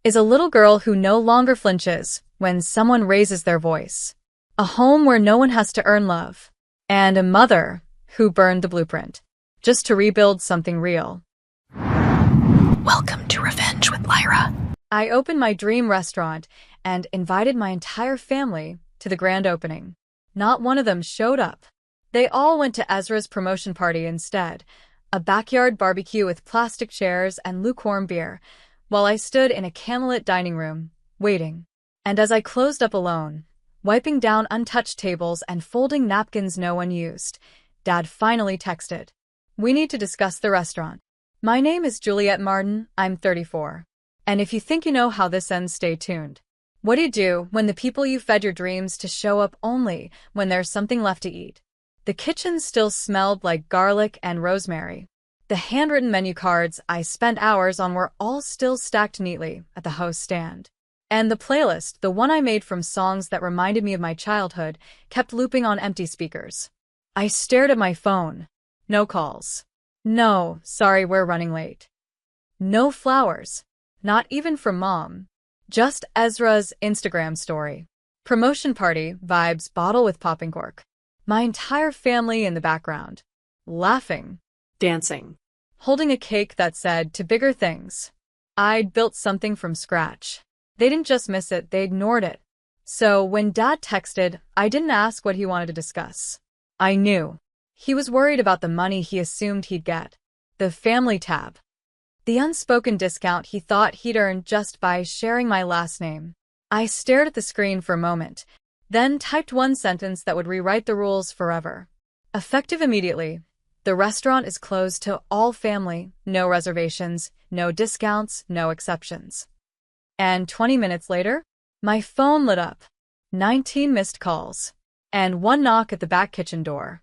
is a little girl who no longer flinches when someone raises their voice, a home where no one has to earn love, and a mother who burned the blueprint just to rebuild something real. Welcome to Revenge with Lyra. I opened my dream restaurant and invited my entire family to the grand opening. Not one of them showed up. They all went to Ezra's promotion party instead, a backyard barbecue with plastic chairs and lukewarm beer, while I stood in a candlelit dining room, waiting. And as I closed up alone, wiping down untouched tables and folding napkins no one used, Dad finally texted, "We need to discuss the restaurant. My name is Juliette Martin, I'm 34. And if you think you know how this ends, stay tuned. What do you do when the people you fed your dreams to show up only when there's something left to eat?" The kitchen still smelled like garlic and rosemary. The handwritten menu cards I spent hours on were all still stacked neatly at the host stand. And the playlist, the one I made from songs that reminded me of my childhood, kept looping on empty speakers. I stared at my phone. No calls. No, sorry, we're running late. No flowers. Not even from Mom. Just Ezra's Instagram story. Promotion party vibes, bottle with popping cork. My entire family in the background. Laughing. Dancing. Holding a cake that said, "To bigger things." I'd built something from scratch. They didn't just miss it, they ignored it. So when Dad texted, I didn't ask what he wanted to discuss. I knew. He was worried about the money he assumed he'd get. The family tab. The unspoken discount he thought he'd earned just by sharing my last name. I stared at the screen for a moment, then typed one sentence that would rewrite the rules forever. Effective immediately. The restaurant is closed to all family, no reservations, no discounts, no exceptions. And 20 minutes later, my phone lit up. 19 missed calls. And one knock at the back kitchen door.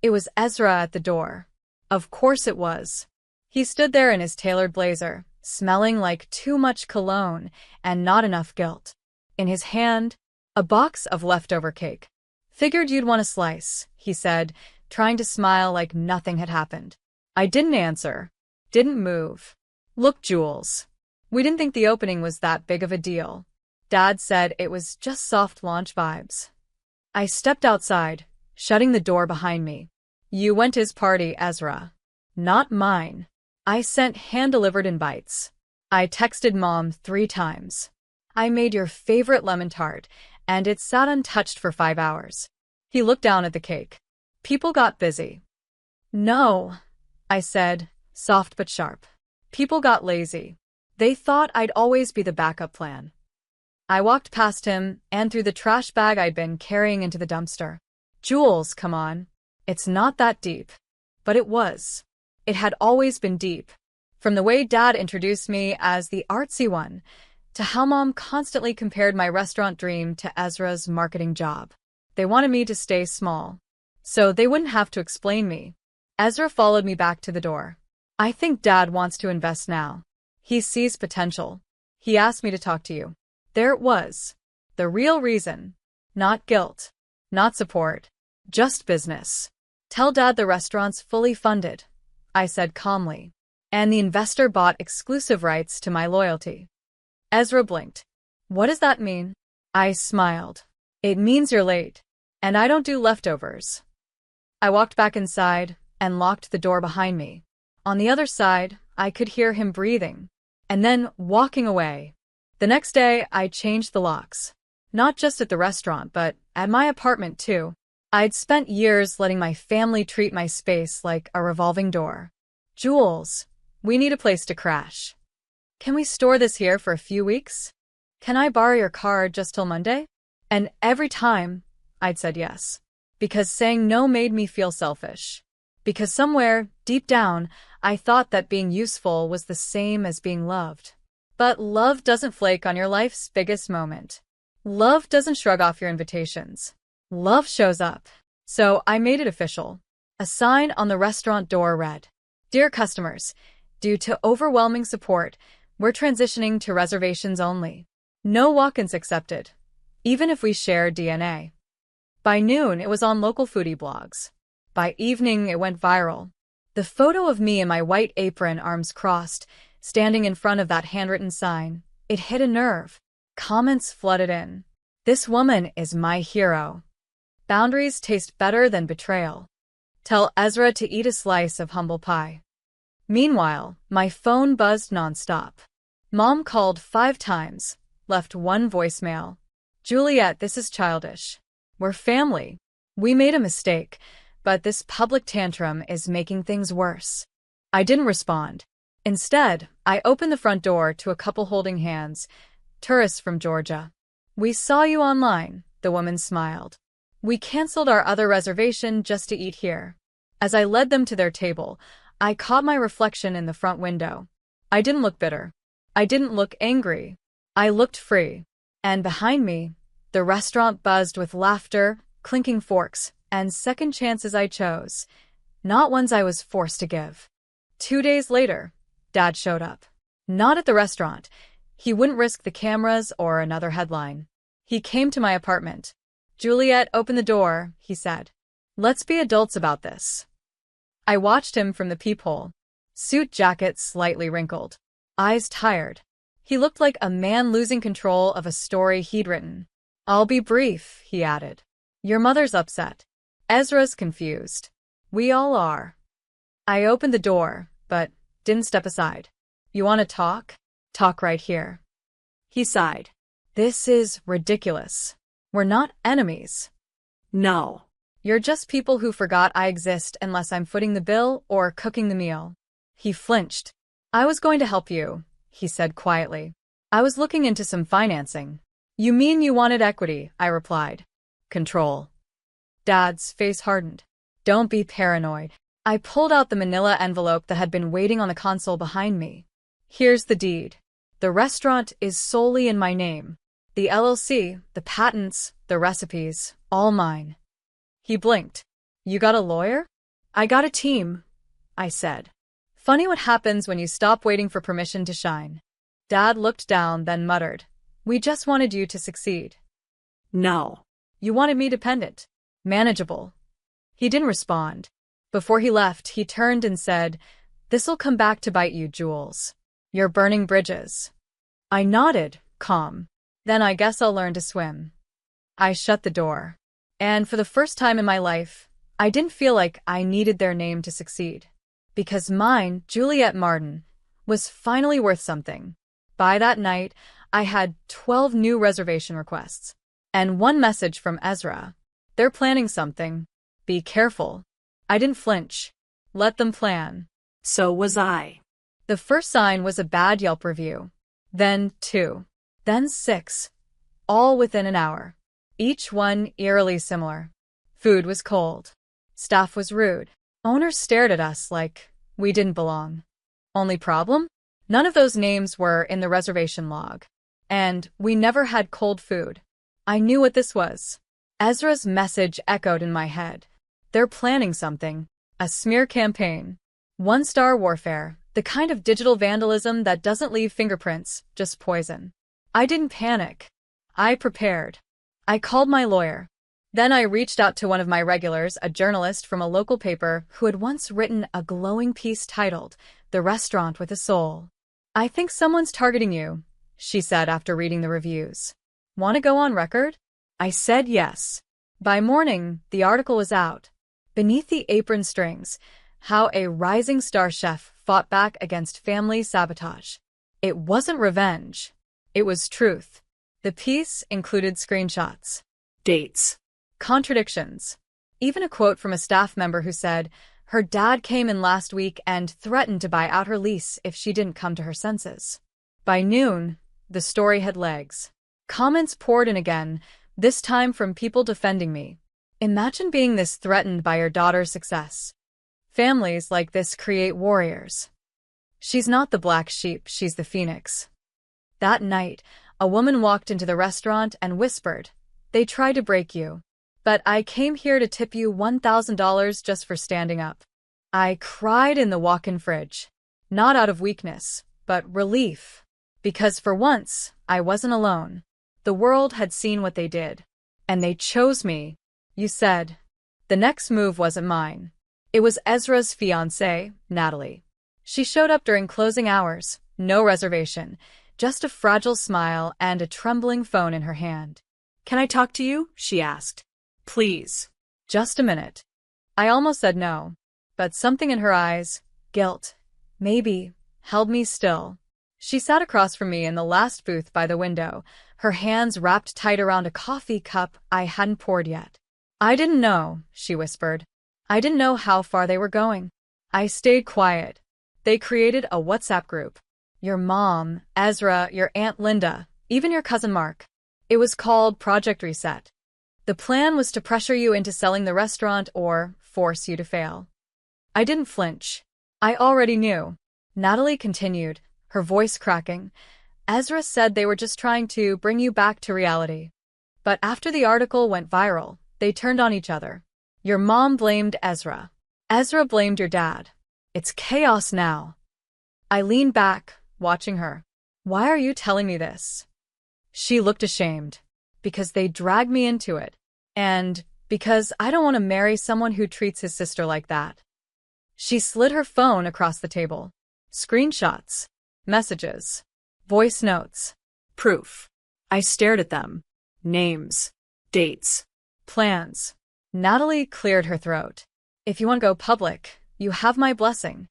It was Ezra at the door. Of course it was. He stood there in his tailored blazer, smelling like too much cologne and not enough guilt. In his hand, a box of leftover cake. "Figured you'd want a slice," he said, trying to smile like nothing had happened. I didn't answer. Didn't move. "Look, Jules. We didn't think the opening was that big of a deal. Dad said it was just soft launch vibes." I stepped outside, shutting the door behind me. "You went to his party, Ezra. Not mine." I sent hand-delivered invites. I texted Mom 3 times. "I made your favorite lemon tart, and it sat untouched for 5 hours." He looked down at the cake. "People got busy." "No," I said, soft but sharp. "People got lazy. They thought I'd always be the backup plan." I walked past him and threw the trash bag I'd been carrying into the dumpster. "Jules, come on. It's not that deep." But it was. It had always been deep. From the way Dad introduced me as the artsy one, to how Mom constantly compared my restaurant dream to Ezra's marketing job. They wanted me to stay small, so they wouldn't have to explain me. Ezra followed me back to the door. "I think Dad wants to invest now. He sees potential. He asked me to talk to you." There it was. The real reason. Not guilt. Not support. Just business. "Tell Dad the restaurant's fully funded," I said calmly. "And the investor bought exclusive rights to my loyalty." Ezra blinked. "What does that mean?" I smiled. "It means you're late. And I don't do leftovers." I walked back inside and locked the door behind me. On the other side, I could hear him breathing. And then walking away. The next day, I changed the locks. Not just at the restaurant, but at my apartment too. I'd spent years letting my family treat my space like a revolving door. "Jules, we need a place to crash. Can we store this here for a few weeks? Can I borrow your car just till Monday?" And every time, I'd said yes. Because saying no made me feel selfish. Because somewhere, deep down, I thought that being useful was the same as being loved. But love doesn't flake on your life's biggest moment. Love doesn't shrug off your invitations. Love shows up. So I made it official. A sign on the restaurant door read, "Dear customers, due to overwhelming support, we're transitioning to reservations only. No walk-ins accepted, even if we share DNA." By noon, it was on local foodie blogs. By evening, it went viral. The photo of me in my white apron, arms crossed, standing in front of that handwritten sign, It hit a nerve. Comments flooded in. This woman is my hero. Boundaries taste better than betrayal. Tell Ezra to eat a slice of humble pie. Meanwhile, my phone buzzed nonstop. Mom called 5 times, left 1 voicemail. Juliet, this is childish. We're family. We made a mistake, but this public tantrum is making things worse. I didn't respond. Instead, I opened the front door to a couple holding hands, tourists from Georgia. We saw you online, the woman smiled. We canceled our other reservation just to eat here. As I led them to their table, I caught my reflection in the front window. I didn't look bitter. I didn't look angry. I looked free. And behind me, the restaurant buzzed with laughter, clinking forks, and second chances I chose, not ones I was forced to give. 2 days later, Dad showed up. Not at the restaurant. He wouldn't risk the cameras or another headline. He came to my apartment. Juliet, open the door, he said. Let's be adults about this. I watched him from the peephole. Suit jacket slightly wrinkled. Eyes tired. He looked like a man losing control of a story he'd written. I'll be brief, he added. Your mother's upset. Ezra's confused. We all are. I opened the door, but didn't step aside. You want to talk? Talk right here. He sighed. This is ridiculous. We're not enemies. No. You're just people who forgot I exist unless I'm footing the bill or cooking the meal. He flinched. I was going to help you, he said quietly. I was looking into some financing. You mean you wanted equity, I replied. Control. Dad's face hardened. Don't be paranoid. I pulled out the manila envelope that had been waiting on the console behind me. Here's the deed. The restaurant is solely in my name. The LLC, the patents, the recipes, all mine. He blinked. You got a lawyer? I got a team, I said. Funny what happens when you stop waiting for permission to shine. Dad looked down, then muttered. We just wanted you to succeed. No. You wanted me dependent. Manageable. He didn't respond. Before he left, he turned and said, This'll come back to bite you, Jules. You're burning bridges. I nodded, calm. Then I guess I'll learn to swim. I shut the door. And for the first time in my life, I didn't feel like I needed their name to succeed. Because mine, Juliet Martin, was finally worth something. By that night, I had 12 new reservation requests. And 1 message from Ezra. They're planning something. Be careful. I didn't flinch. Let them plan. So was I. The first sign was a bad Yelp review. Then 2. Then 6. All within an hour. Each one eerily similar. Food was cold. Staff was rude. Owners stared at us like we didn't belong. Only problem? None of those names were in the reservation log. And we never had cold food. I knew what this was. Ezra's message echoed in my head. They're planning something. A smear campaign. 1-star warfare. The kind of digital vandalism that doesn't leave fingerprints, just poison. I didn't panic. I prepared. I called my lawyer. Then I reached out to one of my regulars, a journalist from a local paper who had once written a glowing piece titled, The Restaurant with a Soul. I think someone's targeting you, she said after reading the reviews. Want to go on record? I said yes. By morning, the article was out. Beneath the apron strings, how a rising star chef fought back against family sabotage. It wasn't revenge. It was truth. The piece included screenshots. Dates. Contradictions. Even a quote from a staff member who said, her dad came in last week and threatened to buy out her lease if she didn't come to her senses. By noon, the story had legs. Comments poured in again, this time from people defending me. Imagine being this threatened by your daughter's success. Families like this create warriors. She's not the black sheep, she's the phoenix. That night, a woman walked into the restaurant and whispered, they tried to break you. But I came here to tip you $1,000 just for standing up. I cried in the walk-in fridge. Not out of weakness, but relief. Because for once, I wasn't alone. The world had seen what they did. And they chose me. You said. The next move wasn't mine. It was Ezra's fiancée, Natalie. She showed up during closing hours, no reservation, just a fragile smile and a trembling phone in her hand. Can I talk to you? She asked. Please. Just a minute. I almost said no, but something in her eyes, guilt, maybe, held me still. She sat across from me in the last booth by the window, her hands wrapped tight around a coffee cup I hadn't poured yet. I didn't know, she whispered. I didn't know how far they were going. I stayed quiet. They created a WhatsApp group. Your mom, Ezra, your Aunt Linda, even your cousin Mark. It was called Project Reset. The plan was to pressure you into selling the restaurant or force you to fail. I didn't flinch. I already knew. Natalie continued, her voice cracking. Ezra said they were just trying to bring you back to reality. But after the article went viral, they turned on each other. Your mom blamed Ezra. Ezra blamed your dad. It's chaos now. I leaned back, watching her. Why are you telling me this? She looked ashamed. Because they dragged me into it. And because I don't want to marry someone who treats his sister like that. She slid her phone across the table. Screenshots. Messages. Voice notes. Proof. I stared at them. Names. Dates. Plans. Natalie cleared her throat. If you want to go public, you have my blessing.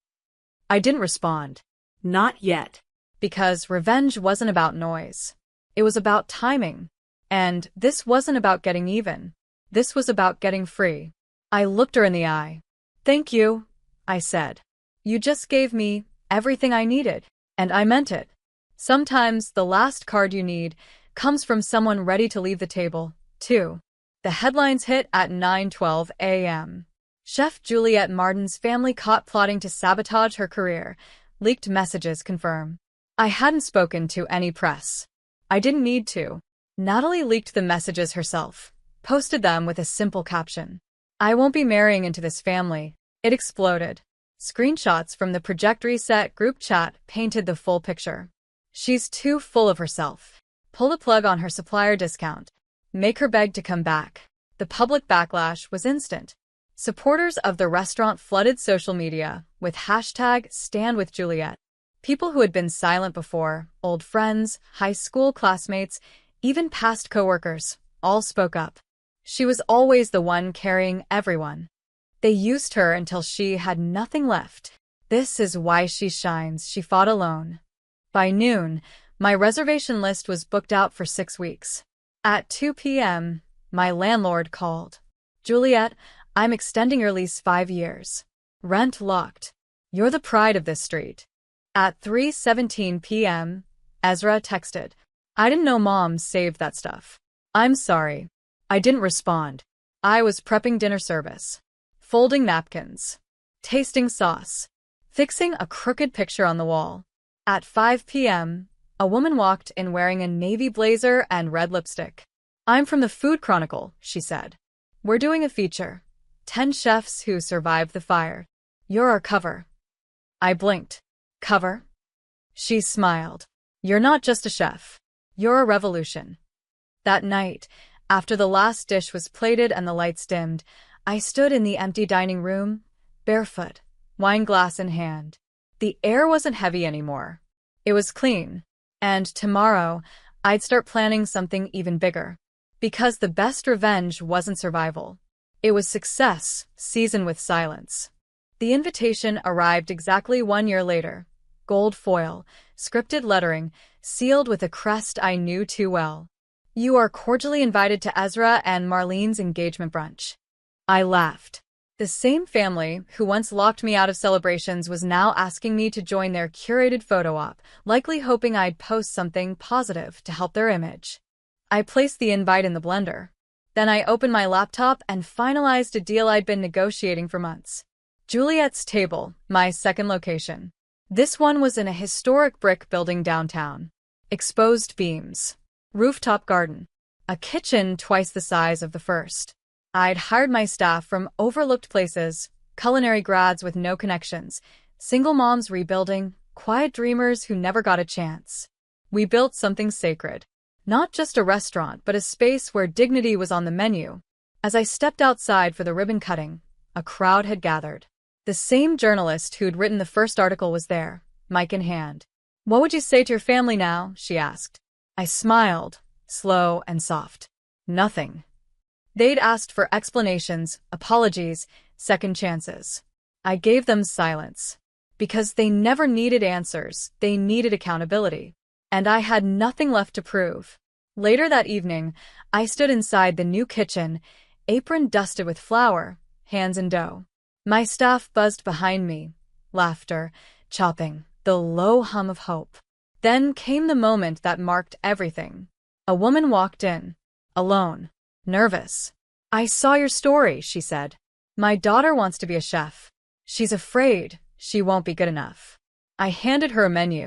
I didn't respond. Not yet. Because revenge wasn't about noise. It was about timing. And this wasn't about getting even. This was about getting free. I looked her in the eye. Thank you, I said. You just gave me everything I needed. And I meant it. Sometimes the last card you need comes from someone ready to leave the table, too. The headlines hit at 9:12 a.m. Chef Juliette Martin's family caught plotting to sabotage her career. Leaked messages confirm. I hadn't spoken to any press. I didn't need to. Natalie leaked the messages herself, posted them with a simple caption. I won't be marrying into this family. It exploded. Screenshots from the Project Reset group chat painted the full picture. She's too full of herself. Pull the plug on her supplier discount. Make her beg to come back. The public backlash was instant. Supporters of the restaurant flooded social media with hashtag #StandWithJuliette. People who had been silent before, old friends, high school classmates, even past coworkers, all spoke up. She was always the one carrying everyone. They used her until she had nothing left. This is why she shines, she fought alone. By noon, my reservation list was booked out for 6 weeks. At 2 p.m., my landlord called. Juliette, I'm extending your lease 5 years. Rent locked. You're the pride of this street. At 3:17 p.m., Ezra texted. I didn't know Mom saved that stuff. I'm sorry. I didn't respond. I was prepping dinner service. Folding napkins. Tasting sauce. Fixing a crooked picture on the wall. At 5 p.m., a woman walked in wearing a navy blazer and red lipstick. I'm from the Food Chronicle, she said. We're doing a feature. 10 chefs who survived the fire. You're our cover. I blinked. Cover? She smiled. You're not just a chef. You're a revolution. That night, after the last dish was plated and the lights dimmed, I stood in the empty dining room, barefoot, wine glass in hand. The air wasn't heavy anymore. It was clean. And tomorrow, I'd start planning something even bigger. Because the best revenge wasn't survival. It was success, seasoned with silence. The invitation arrived exactly 1 year later. Gold foil, scripted lettering, sealed with a crest I knew too well. You are cordially invited to Ezra and Marlene's engagement brunch. I laughed. The same family who once locked me out of celebrations was now asking me to join their curated photo op, likely hoping I'd post something positive to help their image. I placed the invite in the blender. Then I opened my laptop and finalized a deal I'd been negotiating for months. Juliette's Table, my second location. This one was in a historic brick building downtown. Exposed beams. Rooftop garden. A kitchen twice the size of the first. I'd hired my staff from overlooked places, culinary grads with no connections, single moms rebuilding, quiet dreamers who never got a chance. We built something sacred. Not just a restaurant, but a space where dignity was on the menu. As I stepped outside for the ribbon cutting, a crowd had gathered. The same journalist who'd written the first article was there, mic in hand. What would you say to your family now? She asked. I smiled, slow and soft. Nothing. They'd asked for explanations, apologies, second chances. I gave them silence. Because they never needed answers, they needed accountability. And I had nothing left to prove. Later that evening, I stood inside the new kitchen, apron dusted with flour, hands in dough. My staff buzzed behind me, laughter, chopping, the low hum of hope. Then came the moment that marked everything. A woman walked in, alone, nervous. I saw your story, she said. My daughter wants to be a chef. She's afraid she won't be good enough. I handed her a menu.